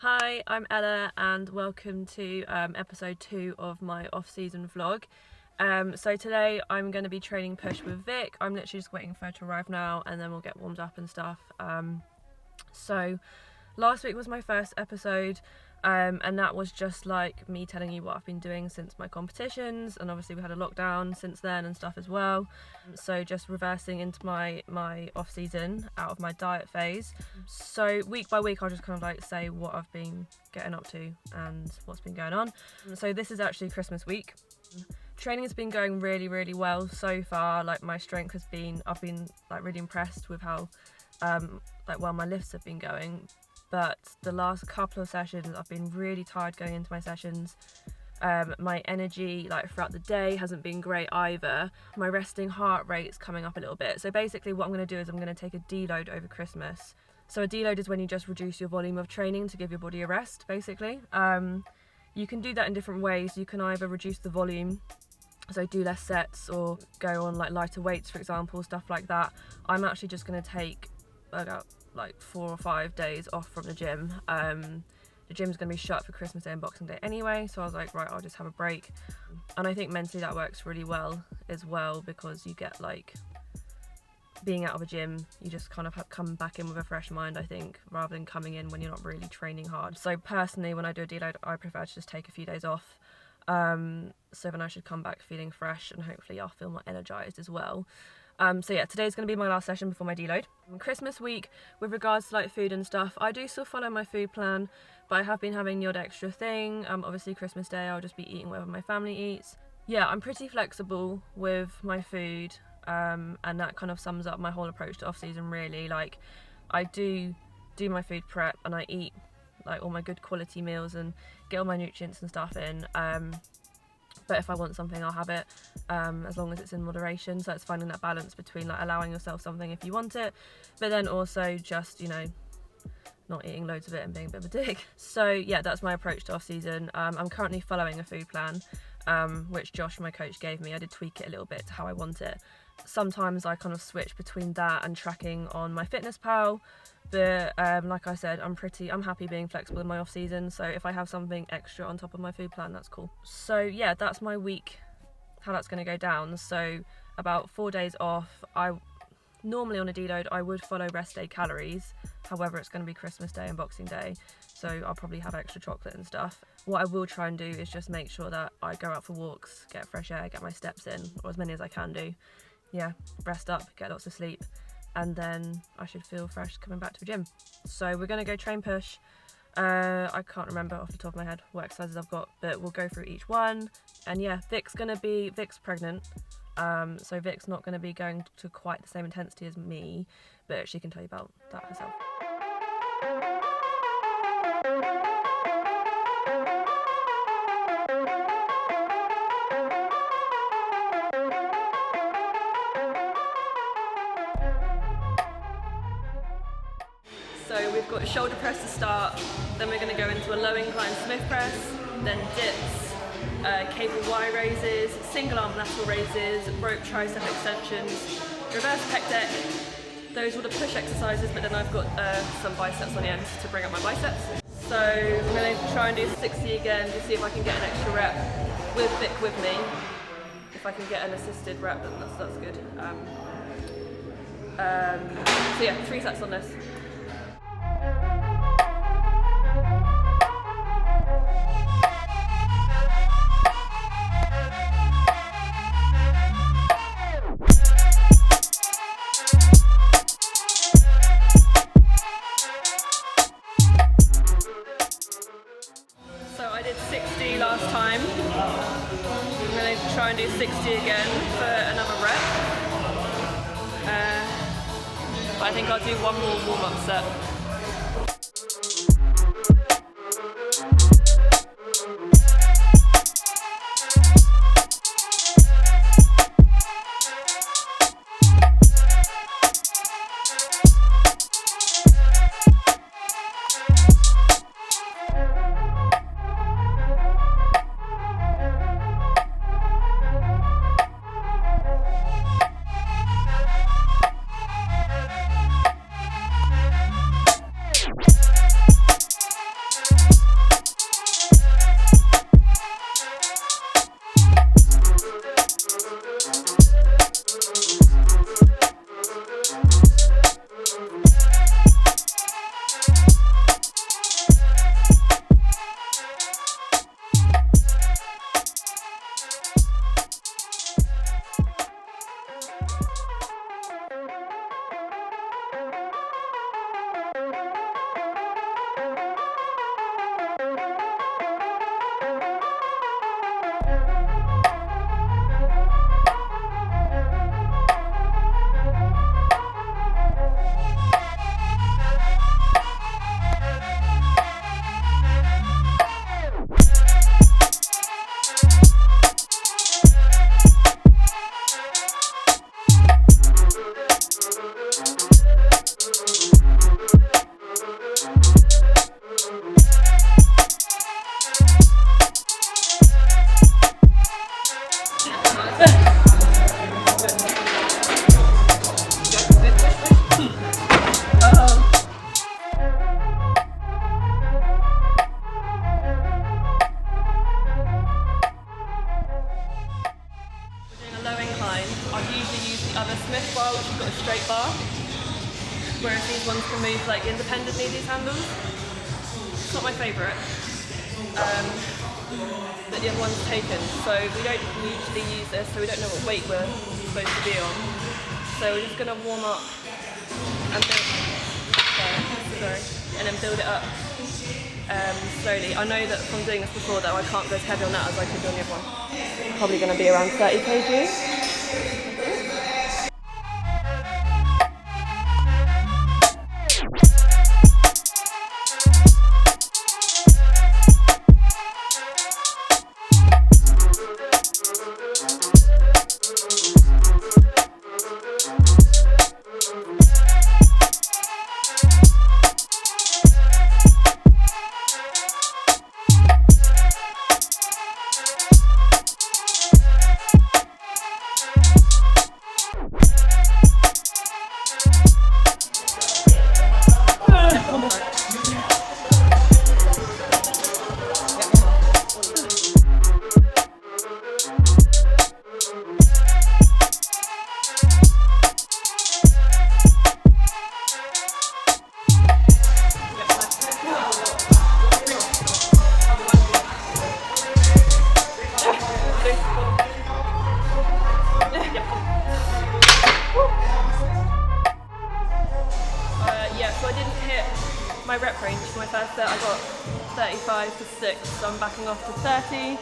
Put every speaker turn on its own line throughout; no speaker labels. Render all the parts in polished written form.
Hi, I'm Ella and welcome to episode 2 of my off-season vlog. So today I'm going to be training push with Vic. I'm literally just waiting for her to arrive now and then we'll get warmed up and stuff. So last week was my first episode and that was just like me telling you what I've been doing since my competitions, and obviously we had a lockdown since then and stuff as well. So just reversing into my off season out of my diet phase. So week by week I'll just kind of like say what I've been getting up to and what's been going on. So this is actually Christmas week. Training has been going really well so far. Like my strength has been, I've been like really impressed with how well my lifts have been going. But the last couple of sessions I've been really tired going into my sessions. My energy like throughout the day hasn't been great either. My resting heart rate's coming up a little bit. So basically what I'm going to do is I'm going to take a deload over Christmas. So a deload is when you just reduce your volume of training to give your body a rest, basically. You can do that in different ways. You can either reduce the volume, so do less sets, or go on like lighter weights, for example, stuff like that. I'm actually just going to take about like 4 or 5 days off from the gym. The gym's going to be shut for Christmas Day and Boxing Day anyway, so I was like, right, I'll just have a break. And I think mentally that works really well as well, because you get like being out of a gym, you just kind of come back in with a fresh mind, I think, rather than coming in when you're not really training hard. So personally, when I do a deload, I prefer to just take a few days off, so then I should come back feeling fresh and hopefully I'll feel more energized as well. So yeah, today's going to be my last session before my deload. Christmas week, with regards to like food and stuff, I do still follow my food plan, but I have been having the odd extra thing. Obviously Christmas Day I'll just be eating whatever my family eats. Yeah, I'm pretty flexible with my food, and that kind of sums up my whole approach to off season really. Like I do my food prep and I eat like all my good quality meals and get all my nutrients and stuff in. But if I want something, I'll have it, as long as it's in moderation. So it's finding that balance between like allowing yourself something if you want it, but then also just, you know, not eating loads of it and being a bit of a dick. So yeah, that's my approach to off season. I'm currently following a food plan, which Josh, my coach, gave me. I did tweak it a little bit to how I want it. Sometimes I kind of switch between that and tracking on my fitness pal, but like I said, I'm happy being flexible in my off season. So if I have something extra on top of my food plan, that's cool. So yeah, that's my week, how that's going to go down. So about 4 days off. I normally on a deload I would follow rest day calories, however it's going to be Christmas Day and Boxing Day, so I'll probably have extra chocolate and stuff. What I will try and do is just make sure that I go out for walks, get fresh air, get my steps in, or as many as I can do. Yeah, rest up, get lots of sleep, and then I should feel fresh coming back to the gym. So we're going to go train push. I can't remember off the top of my head what exercises I've got, but we'll go through each one. And yeah, Vic's pregnant, so Vic's not going to be going to quite the same intensity as me, but she can tell you about that herself. So we've got a shoulder press to start, then we're going to go into a low incline Smith press, then dips, cable Y raises, single arm lateral raises, rope tricep extensions, reverse pec deck. Those are all the push exercises, but then I've got some biceps on the end to bring up my biceps. So I'm going to try and do 60 again to see if I can get an extra rep with Vic with me. If I can get an assisted rep, then that's good. So yeah, 3 sets on this. So I did 60 last time. I'm going to try and do 60 again for another rep. But I think I'll do one more warm-up set. whereas these ones can move like independently, these handles. It's not my favourite, but the other one's taken, so we don't usually use this, so we don't know what weight we're supposed to be on. So we're just going to warm up and build it up slowly. I know that from doing this before that I can't go as heavy on that as I could on the other one. Probably going to be around 30 kg. So I didn't hit my rep range for my first set. I got 35 for 6, so I'm backing off to 30.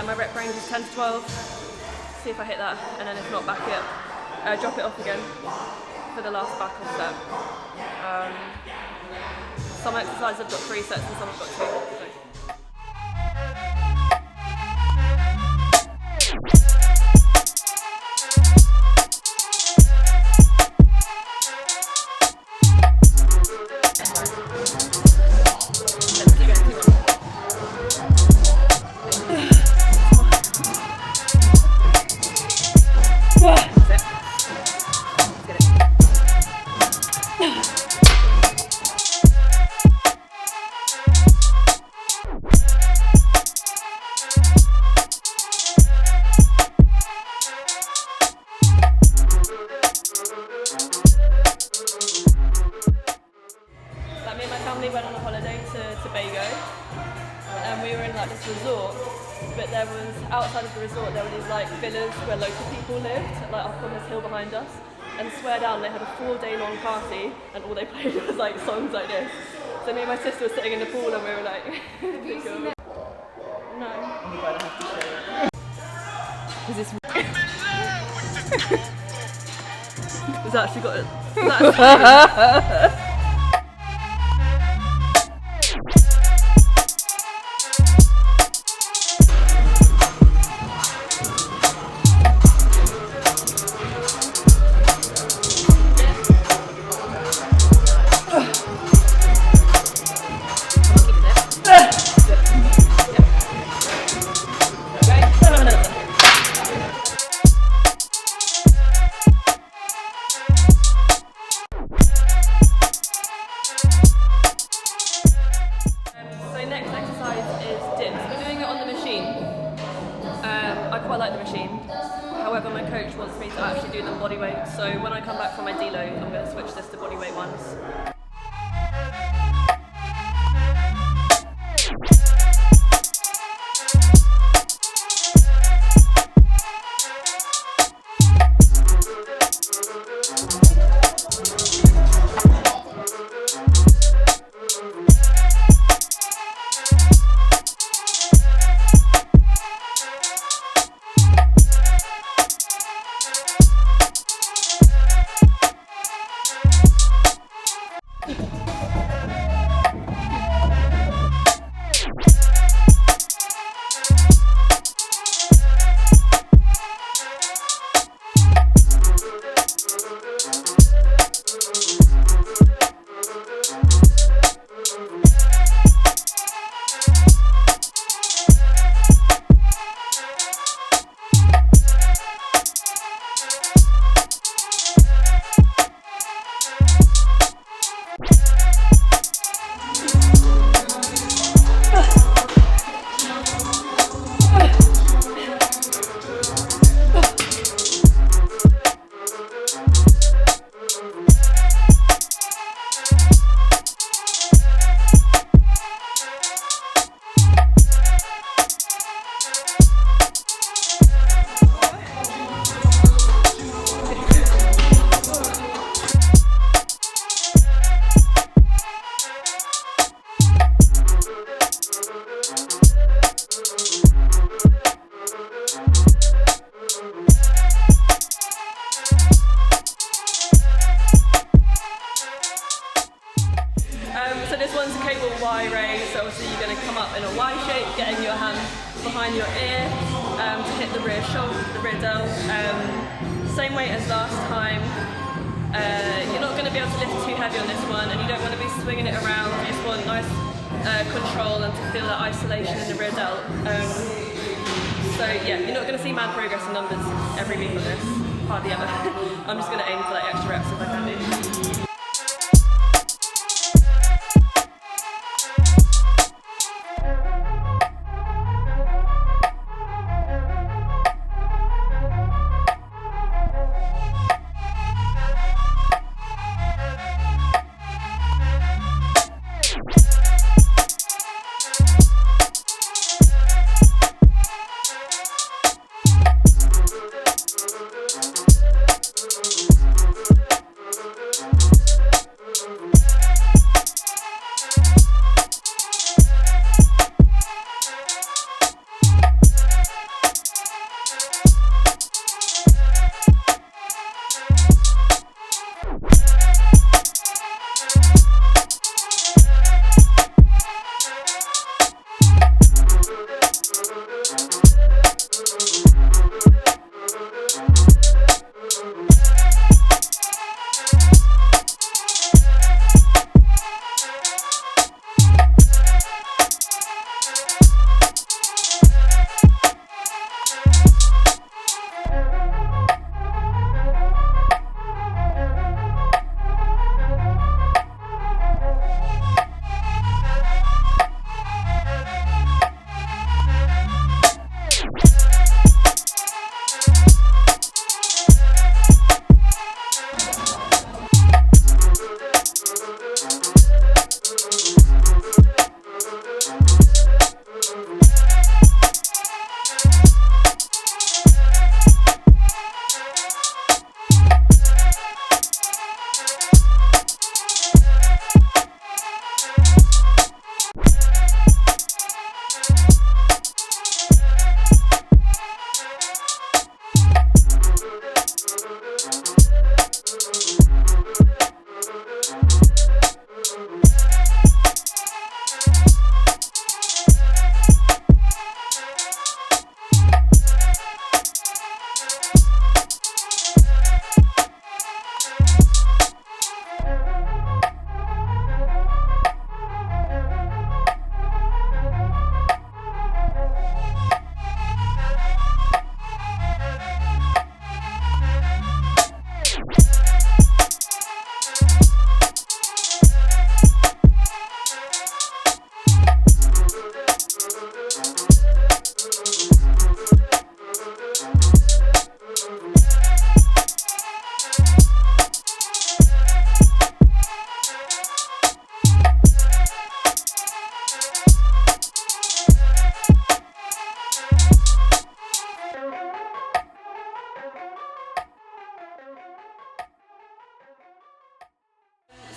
My rep range is 10 to 12. See if I hit that, and then if not, back it. Drop it off again for the last back off set. Some exercises I've got 3 sets and some I've got 2. So. Me and my family went on a holiday to Tobago, and we were in like this resort, but there was, outside of the resort, there were these like villas where local people lived, like up on this hill behind us, and swear down they had a 4-day long party, and all they played was like songs like this. So me and my sister were sitting in the pool and we were like, have you seen that? No. I'm glad I have to show it. Because it's it's actually got it. I quite like the machine, however my coach wants me to actually do them body weight, so when I come back from my deload I'm going to switch this to body weight ones. raise. So obviously you're going to come up in a Y shape, getting your hand behind your ear to hit the rear shoulder, the rear delt. Same weight as last time. You're not going to be able to lift too heavy on this one, and you don't want to be swinging it around. You just want nice control and to feel that isolation in the rear delt. So yeah, you're not going to see mad progress in numbers every week on this, hardly ever. I'm just going to aim for like extra reps if I can do.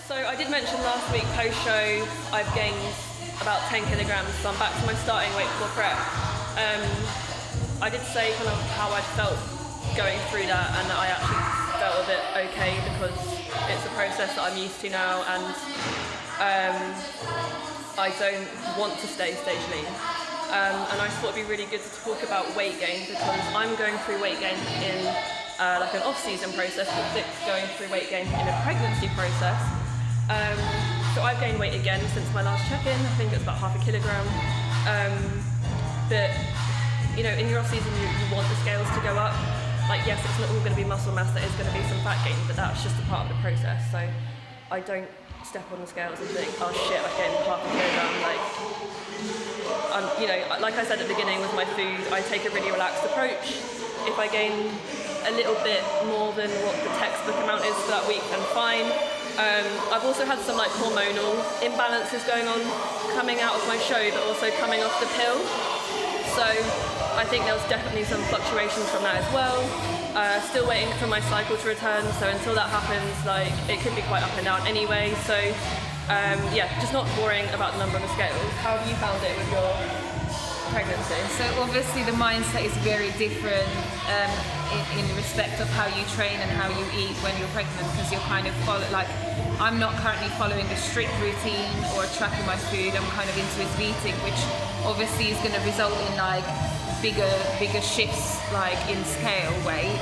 So I did mention last week post-show I've gained about 10 kilograms, so I'm back to my starting weight for prep. I did say kind of how I felt going through that, and that I actually felt a bit okay because it's a process that I'm used to now, and I don't want to stay stage lean. And I thought it'd be really good to talk about weight gain because I'm going through weight gain in like an off-season process, but Vic's going through weight gain in a pregnancy process. So I've gained weight again since my last check-in. I think it's about half a kilogram. But you know, in your off-season, you want the scales to go up. Like, yes, it's not all going to be muscle mass. There is going to be some fat gain, but that's just a part of the process. So I don't step on the scales and think, oh shit, I've gained half a kilogram. Like, you know, like I said at the beginning with my food, I take a really relaxed approach. If I gain a little bit more than what the textbook amount is for that week, then fine. I've also had some like hormonal imbalances going on coming out of my show, but also coming off the pill. So I think there was definitely some fluctuations from that as well. Still waiting for my cycle to return, so until that happens, like, it could be quite up and down anyway. So yeah, just not worrying about the number on the scales. How have you found it with your pregnancy?
So obviously the mindset is very different in respect of how you train and how you eat when you're pregnant, because you're kind of I'm not currently following a strict routine or tracking my food. I'm kind of intuitive eating, which obviously is going to result in like bigger shifts like in scale weight.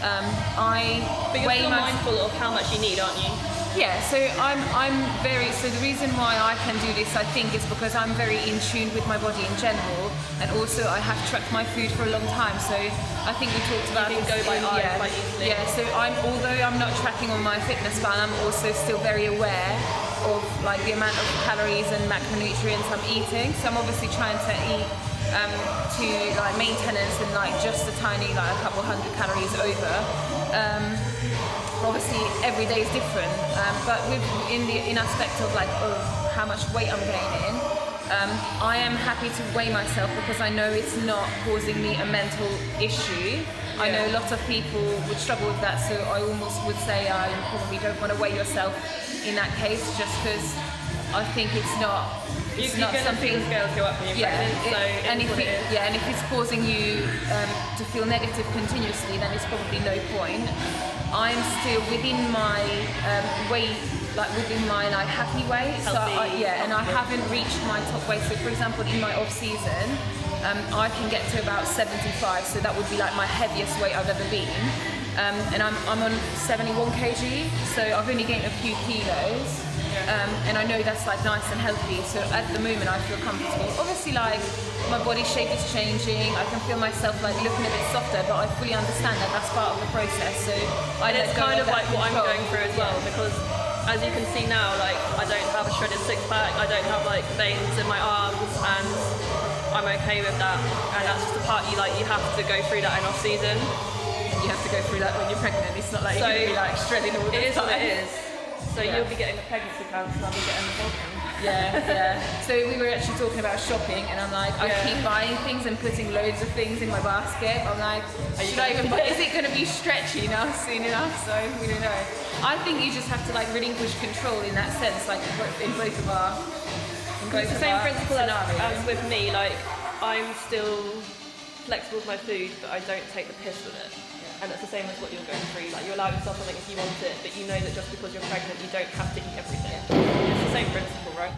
But you're still mindful of how much you need, aren't you?
Yeah, so so the reason why I can do this, I think, is because I'm very in tune with my body in general, and also I have tracked my food for a long time, so I think we talked about
you can go by eye quite easily.
Yeah, so although I'm not tracking on my fitness plan, I'm also still very aware of like the amount of calories and macronutrients I'm eating, so I'm obviously trying to eat to like maintenance and like just a tiny like a couple hundred calories over. Obviously every day is different, but in aspect of like how much weight I'm gaining, I am happy to weigh myself because I know it's not causing me a mental issue. I know a lot of people would struggle with that, so I almost would say I probably don't want to weigh yourself in that case, just because I think it's not something.
The scales go up when you're pregnant,
and if it's causing you to feel negative continuously, then it's probably no point. I'm still within my weight, like within my like happy weight.
Healthy,
and I haven't reached my top weight. So for example, in my off season, I can get to about 75. So that would be like my heaviest weight I've ever been. And I'm on 71 kg. So I've only gained a few kilos. And I know that's like nice and healthy, so at the moment I feel comfortable. Obviously like my body shape is changing, I can feel myself like looking a bit softer, but I fully understand that that's part of the process. So
it's kind of like what I'm going through as well, because as you can see now, like I don't have a shredded six pack, I don't have like veins in my arms, and I'm okay with that. And that's just the part you have to go through that in off season.
You have to go through that when you're pregnant. It's not like you're going to be like shredding all the time.
It is what it is. So you'll be getting the pregnancy counts and I'll be getting the bulking.
Yeah. So we were actually talking about shopping, and I'm like, I keep buying things and putting loads of things in my basket. I'm like, should I even buy? Is it going to be stretchy enough soon enough? So we don't know. I think you just have to like relinquish control in that sense, like in both of our.
It's the same principle as with me. Like I'm still flexible with my food, but I don't take the piss with it. And it's the same as what you're going through. Like you allow yourself something if you want it, but you know that just because you're pregnant, you don't have to eat everything. It's the same principle, right?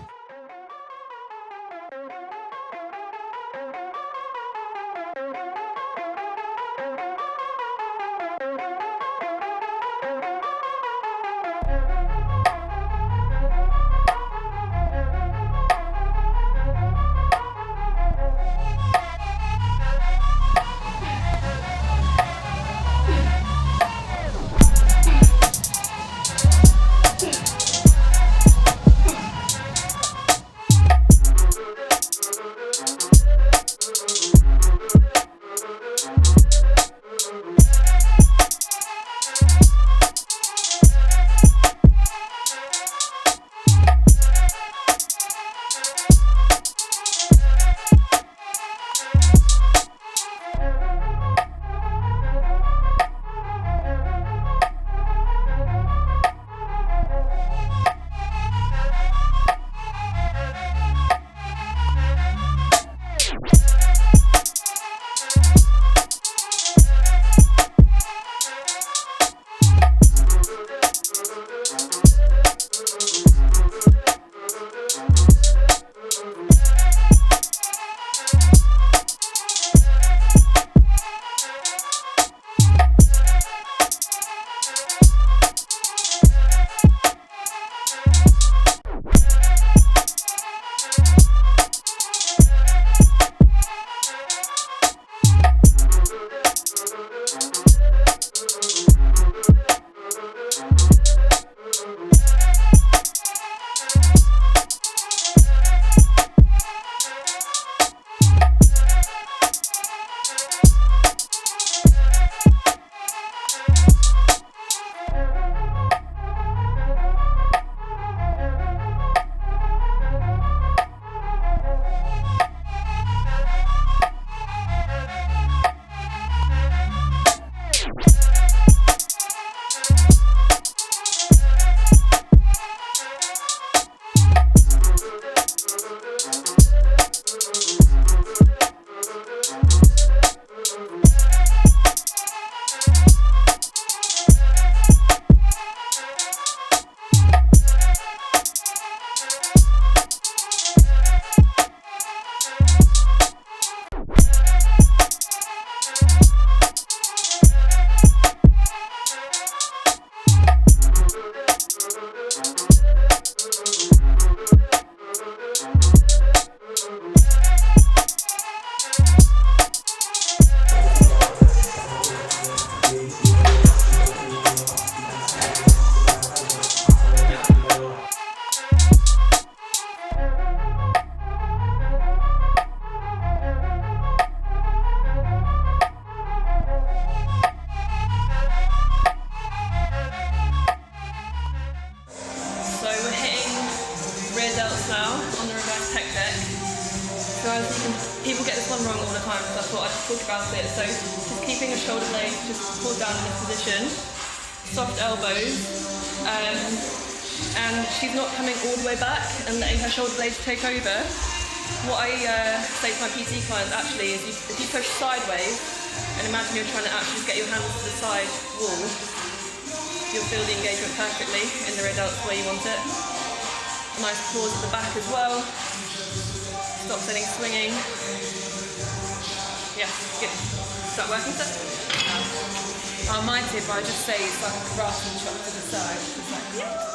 guys, people get this one wrong all the time, so I thought I'd just talk about it. So just keeping your shoulder blades just pulled down in this position, soft elbows, and she's not coming all the way back and letting her shoulder blades take over. What I say to my PT clients actually is if you push sideways, and imagine you're trying to actually just get your hands to the side wall, you'll feel the engagement perfectly in the rear delts where you want it. A nice pause at the back as well. Stop any swinging. Yeah, good. Is that working, sir?
My tip, I just say it's like a karate chop to the side. It's like, yeah.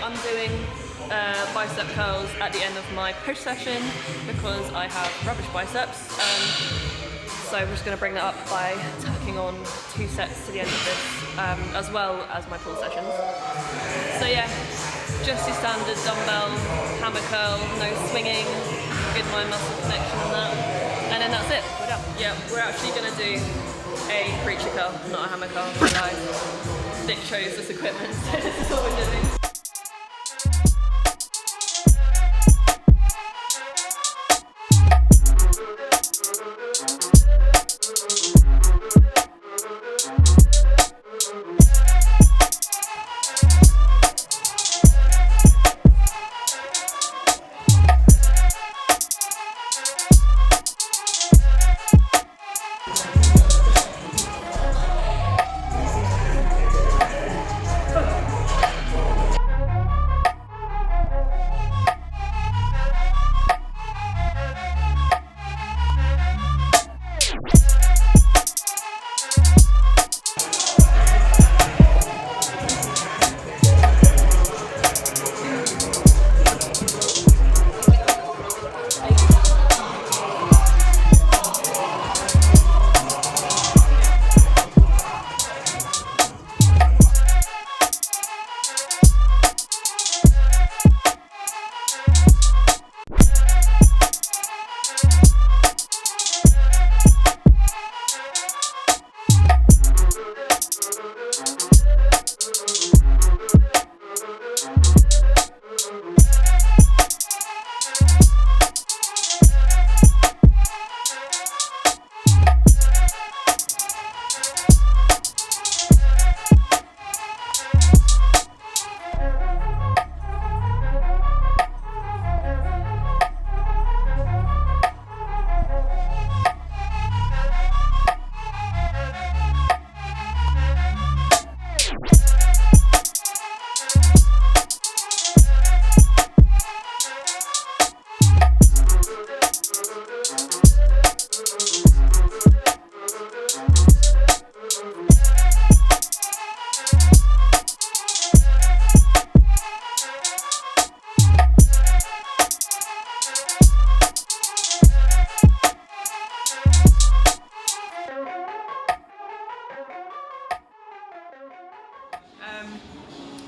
I'm doing bicep curls at the end of my push session because I have rubbish biceps. So I'm just going to bring that up by tacking on 2 sets to the end of this, as well as my pull sessions. So yeah, just your standard dumbbell, hammer curl, no swinging, good mind muscle connection on that, and then that's it, we're done. Yeah, we're actually going to do a preacher curl, not a hammer curl, guys. Vic chose this equipment, so this is what we're doing.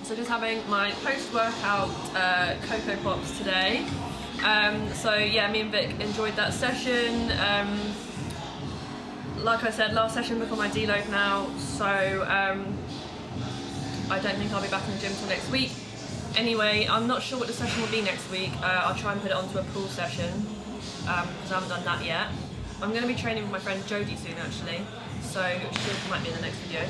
So just having my post-workout Cocoa Pops today. So yeah, me and Vic enjoyed that session. Like I said, last session before my deload now, so I don't think I'll be back in the gym till next week. Anyway, I'm not sure what the session will be next week. I'll try and put it onto a pull session, because I haven't done that yet. I'm going to be training with my friend Jodie soon actually, so she might be in the next video.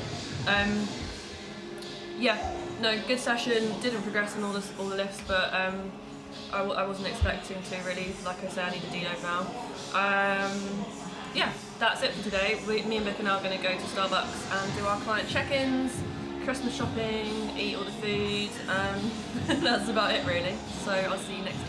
Yeah, no, good session, didn't progress in all the lifts, but I wasn't expecting to really. Like I said, I need a deload now. Yeah, that's it for today. Me and Vic are now going to go to Starbucks and do our client check-ins, Christmas shopping, eat all the food. That's about it really. So I'll see you next time.